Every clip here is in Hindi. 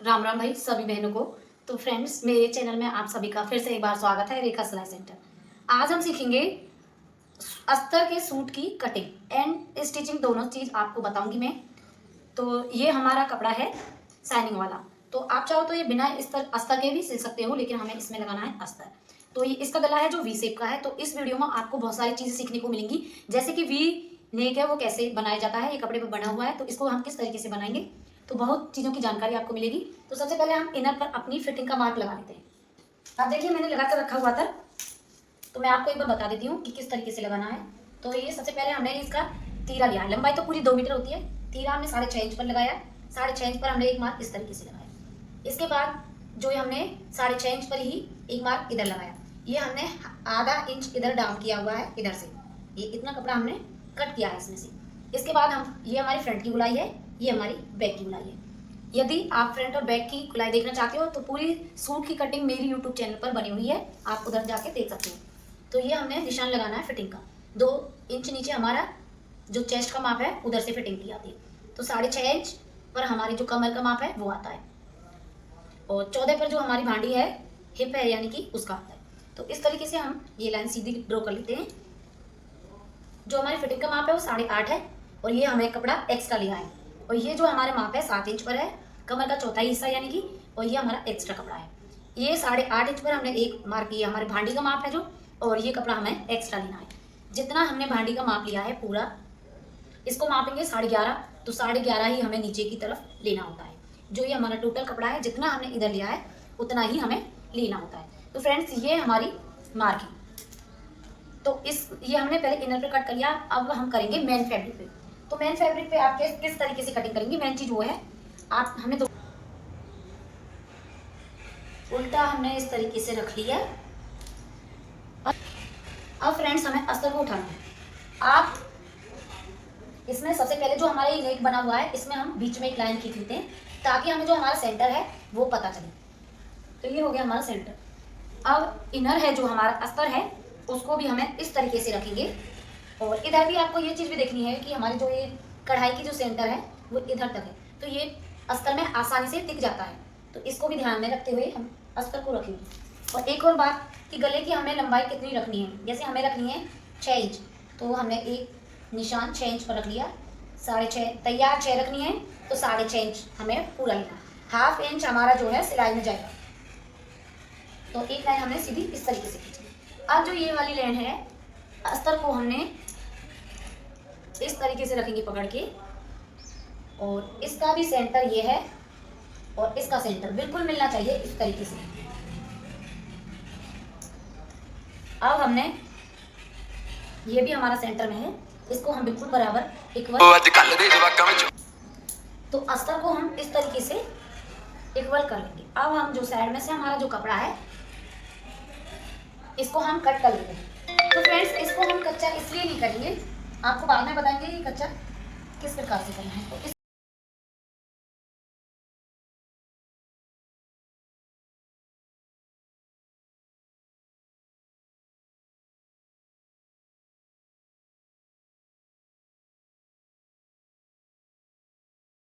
राम राम भाई सभी बहनों को। तो फ्रेंड्स, मेरे चैनल में आप सभी का फिर से एक बार स्वागत है, रेखा सिलाई सेंटर। आज हम सीखेंगे अस्तर के सूट की कटिंग एंड स्टिचिंग, दोनों चीज़ आपको बताऊंगी मैं। तो ये हमारा कपड़ा है शाइनिंग वाला। तो आप चाहो तो ये बिना अस्तर के भी सिल सकते हो, लेकिन हमें इसमें लगाना है अस्तर। तो ये इसका गला है जो वी शेप का है। तो इस वीडियो में आपको बहुत सारी चीज़ें सीखने को मिलेंगी, जैसे कि वी नेक है वो कैसे बनाया जाता है, ये कपड़े पर बना हुआ है तो इसको हम किस तरीके से बनाएंगे। तो बहुत चीज़ों की जानकारी आपको मिलेगी। तो सबसे पहले हम इनर पर अपनी फिटिंग का मार्क लगा लेते हैं। अब देखिए मैंने लगा कर रखा हुआ था, तो मैं आपको एक बार बता देती हूँ कि किस तरीके से लगाना है। तो ये सबसे पहले हमने इसका तीरा लिया है। लंबाई तो पूरी 2 मीटर होती है। तीरा हमने 6.5 इंच पर लगाया। 6.5 इंच पर हमने एक मार्क इस तरीके से लगाया। इसके बाद जो हमने 6.5 इंच पर ही एक मार्क इधर लगाया। ये हमने आधा इंच इधर डाउन किया हुआ है, इधर से ये इतना कपड़ा हमने कट किया है इसमें से। इसके बाद हम ये हमारी फ्रंट की गुलाई है, ये हमारी बैक की गुलाई है। यदि आप फ्रंट और बैक की गुलाई देखना चाहते हो तो पूरी सूट की कटिंग मेरी यूट्यूब चैनल पर बनी हुई है, आप उधर जाके देख सकते हो। तो ये हमने निशान लगाना है फिटिंग का। 2 इंच नीचे हमारा जो चेस्ट का माप है उधर से फिटिंग की जाती है। तो 6.5 इंच पर हमारी जो कमर का माप है वो आता है, और 14 पर जो हमारी भांडी है, हिप है यानी कि उसका आता है। तो इस तरीके से हम ये लाइन सीधी ड्रॉ कर लेते हैं। जो हमारी फिटिंग का माप है वो 8.5 है, और ये हमें कपड़ा एक्स्ट्रा लिया है। और ये जो हमारे माप है 7 इंच पर है, कमर का चौथाई हिस्सा यानी कि, और ये हमारा एक्स्ट्रा कपड़ा है। ये 8.5 इंच पर हमने एक मार्क किया, हमारे भांडी का माप है जो, और ये कपड़ा हमें एक्स्ट्रा लेना है। जितना हमने भांडी का माप लिया है पूरा, इसको मापेंगे 11.5, तो 11.5 ही हमें नीचे की तरफ लेना होता है। जो ये हमारा टोटल कपड़ा है, जितना हमने इधर लिया है उतना ही हमें लेना होता है। तो फ्रेंड्स, ये हमारी मार्किंग। तो ये हमने पहले इनर पे कट कर लिया। अब हम करेंगे मेन फैब्रिक पे। तो मेन फैब्रिक पे आप किस तरीके से कटिंग करेंगे, मेन चीज वो है। आप हमने तो उल्टा हमने इस तरीके से रख लिया। अब फ्रेंड्स, हमें अस्तर को उठाना है। आप इसमें सबसे पहले जो हमारा ये नेक बना हुआ है, इसमें हम बीच में एक लाइन खींच लेते हैं, ताकि हमें जो हमारा सेंटर है वो पता चले। तो ये हो गया हमारा सेंटर। अब इनर है जो हमारा अस्तर है, उसको भी हमें इस तरीके से रखेंगे। और इधर भी आपको ये चीज़ भी देखनी है कि हमारी जो ये कढ़ाई की जो सेंटर है वो इधर तक है, तो ये अस्तर में आसानी से टिक जाता है। तो इसको भी ध्यान में रखते हुए हम अस्तर को रखेंगे। और एक और बात कि गले की हमें लंबाई कितनी रखनी है। जैसे हमें रखनी है 6 इंच, तो हमने एक निशान 6 इंच पर रख लिया। 6.5 तैयार 6 रखनी है, तो 6.5 इंच हमें पूरा लेना। हाफ इंच हमारा जो है सिलाई में जाएगा। तो एक लाइन हमने सीधी इस तरीके से खींची। अब जो ये वाली लाइन है, अस्तर को हमने इस तरीके से रखेंगे पकड़ के, और इसका भी सेंटर ये है, और इसका सेंटर बिल्कुल मिलना चाहिए इस तरीके से। अब हमने ये भी हमारा सेंटर में है, इसको हम बिल्कुल बराबर इक्वल, तो अस्तर को हम इस तरीके से इक्वल कर लेंगे। अब हम जो साइड में से हमारा जो कपड़ा है, इसको हम कट कर लेंगे। तो फ्रेंड्स, इसको हम कच्चा इसलिए नहीं करेंगे, आपको बाद में बताएंगे कि कच्चा किस प्रकार से करना है।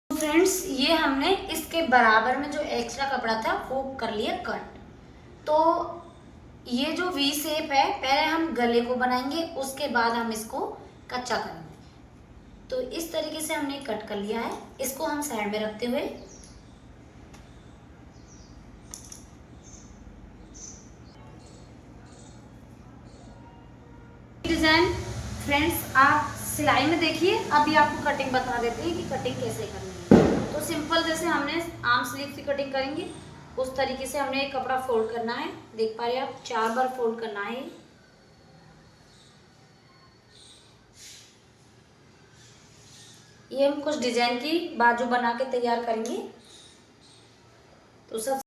तो फ्रेंड्स, ये हमने इसके बराबर में जो एक्स्ट्रा कपड़ा था वो कर लिया कट। तो ये जो वी शेप है, पहले हम गले को बनाएंगे, उसके बाद हम इसको कच्चा करेंगे। तो इस तरीके से हमने कट कर लिया है। इसको हम साइड में रखते हुए डिजाइन, फ्रेंड्स आप सिलाई में देखिए, अभी आपको कटिंग बता देते हैं कि कटिंग कैसे करनी है। तो सिंपल जैसे हमने आर्म स्लीव की कटिंग करेंगे, उस तरीके से हमने एक कपड़ा फोल्ड करना है। देख पा रहे हैं आप, 4 बार फोल्ड करना है। ये हम कुछ डिजाइन की बाजू बना के तैयार करेंगे। तो सब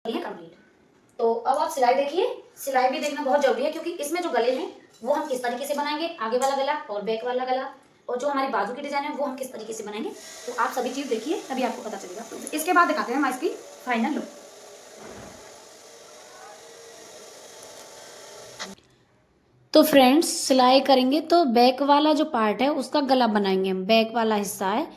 कंप्लीट। तो अब आप सिलाई देखिए, सिलाई भी देखना बहुत जरूरी है क्योंकि इसमें जो गले हैं वो हम किस तरीके से बनाएंगे, आगे वाला गला और बैक वाला गला, और जो हमारी बाजू की डिजाइन है वो हम किस तरीके से बनाएंगे। तो आप सभी चीज देखिए तभी आपको पता चलेगा। तो इसके बाद दिखाते हैं हम इसकी फाइनल लुक। तो फ्रेंड्स सिलाई करेंगे तो बैक वाला जो पार्ट है उसका गला बनाएंगे हम, बैक वाला हिस्सा है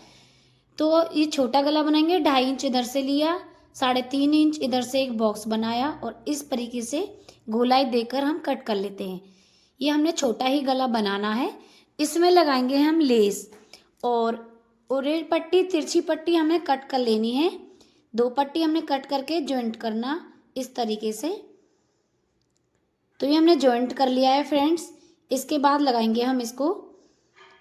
तो ये छोटा गला बनाएंगे। 2.5 इंच इधर से लिया, 3.5 इंच इधर से एक बॉक्स बनाया और इस तरीके से गोलाई देकर हम कट कर लेते हैं। ये हमने छोटा ही गला बनाना है। इसमें लगाएंगे हम लेस और ओरेल पट्टी, तिरछी पट्टी हमें कट कर लेनी है। 2 पट्टी हमने कट करके ज्वाइंट करना इस तरीके से। तो ये हमने ज्वाइंट कर लिया है फ्रेंड्स। इसके बाद लगाएंगे हम इसको,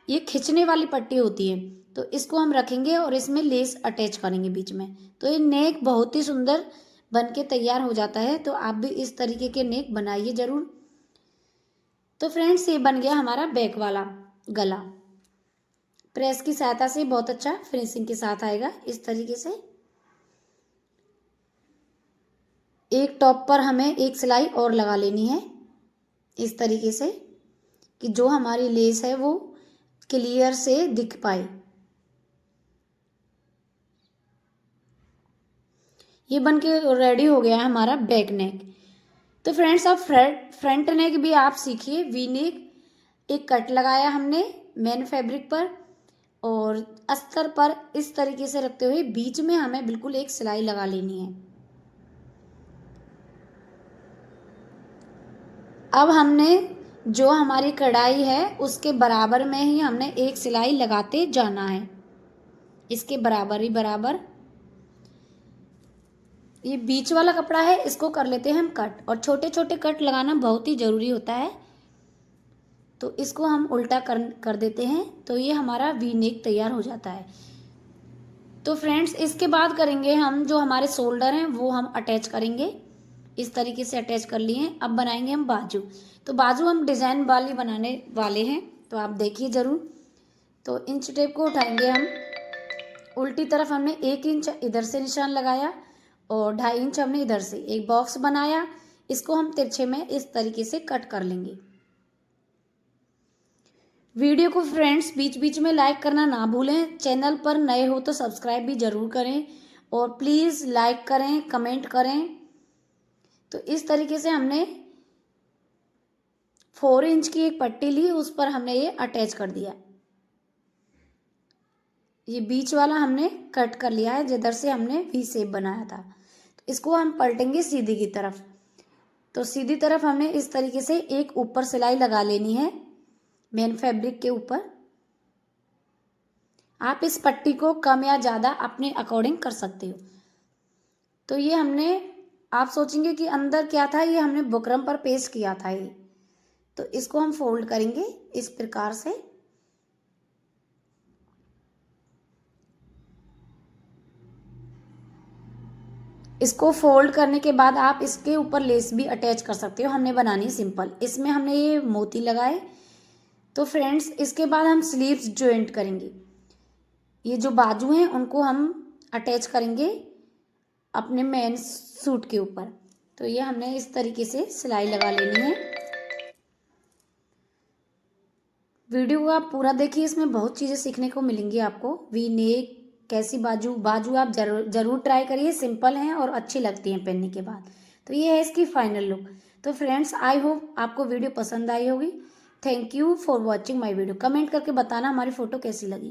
ये खिंचने वाली पट्टी होती है तो इसको हम रखेंगे और इसमें लेस अटैच करेंगे बीच में। तो ये नेक बहुत ही सुंदर बन के तैयार हो जाता है। तो आप भी इस तरीके के नेक बनाइए ज़रूर। तो फ्रेंड्स ये बन गया हमारा बैक वाला गला। प्रेस की सहायता से बहुत अच्छा फिनिशिंग के साथ आएगा इस तरीके से। एक टॉप पर हमें एक सिलाई और लगा लेनी है इस तरीके से कि जो हमारी लेस है वो क्लियर से दिख पाए। ये बन के रेडी हो गया है हमारा बैक नेक। तो फ्रेंड्स अब फ्रंट नेक भी आप सीखिए। वी नेक, एक कट लगाया हमने मेन फैब्रिक पर और अस्तर पर इस तरीके से रखते हुए बीच में हमें बिल्कुल एक सिलाई लगा लेनी है। अब हमने जो हमारी कढ़ाई है उसके बराबर में ही हमने एक सिलाई लगाते जाना है, इसके बराबर ही बराबर। ये बीच वाला कपड़ा है इसको कर लेते हैं हम कट, और छोटे छोटे कट लगाना बहुत ही ज़रूरी होता है। तो इसको हम उल्टा कर देते हैं तो ये हमारा वी नेक तैयार हो जाता है। तो फ्रेंड्स इसके बाद करेंगे हम जो हमारे शोल्डर हैं वो हम अटैच करेंगे। इस तरीके से अटैच कर लिए हैं। अब बनाएंगे हम बाजू। तो बाजू हम डिज़ाइन वाली बनाने वाले हैं तो आप देखिए ज़रूर। तो इंच टेप को उठाएंगे हम, उल्टी तरफ हमने 1 इंच इधर से निशान लगाया और 2.5 इंच हमने इधर से एक बॉक्स बनाया। इसको हम तिरछे में इस तरीके से कट कर लेंगे। वीडियो को फ्रेंड्स बीच बीच में लाइक करना ना भूलें। चैनल पर नए हो तो सब्सक्राइब भी ज़रूर करें और प्लीज़ लाइक करें, कमेंट करें। तो इस तरीके से हमने 4 इंच की एक पट्टी ली, उस पर हमने ये अटैच कर दिया। ये बीच वाला हमने कट कर लिया है जिधर से हमने वी शेप बनाया था। तो इसको हम पलटेंगे सीधी की तरफ। तो सीधी तरफ हमने इस तरीके से एक ऊपर सिलाई लगा लेनी है मेन फैब्रिक के ऊपर। आप इस पट्टी को कम या ज़्यादा अपने अकॉर्डिंग कर सकते हो। तो ये हमने, आप सोचेंगे कि अंदर क्या था, ये हमने बुकरम पर पेस्ट किया था ये। तो इसको हम फोल्ड करेंगे इस प्रकार से। इसको फोल्ड करने के बाद आप इसके ऊपर लेस भी अटैच कर सकते हो। हमने बनानी सिंपल, इसमें हमने ये मोती लगाए। तो फ्रेंड्स इसके बाद हम स्लीव्स ज्वाइंट करेंगे। ये जो बाजू हैं उनको हम अटैच करेंगे अपने मेन सूट के ऊपर। तो ये हमने इस तरीके से सिलाई लगा लेनी है। वीडियो को आप पूरा देखिए, इसमें बहुत चीज़ें सीखने को मिलेंगी आपको। वी नेक, कैसी बाजू आप जरूर ट्राई करिए। सिंपल हैं और अच्छी लगती हैं पहनने के बाद। तो ये है इसकी फाइनल लुक। तो फ्रेंड्स आई होप आपको वीडियो पसंद आई होगी। Thank you for watching my video. Comment करके बताना हमारी फ़ोटो कैसी लगी।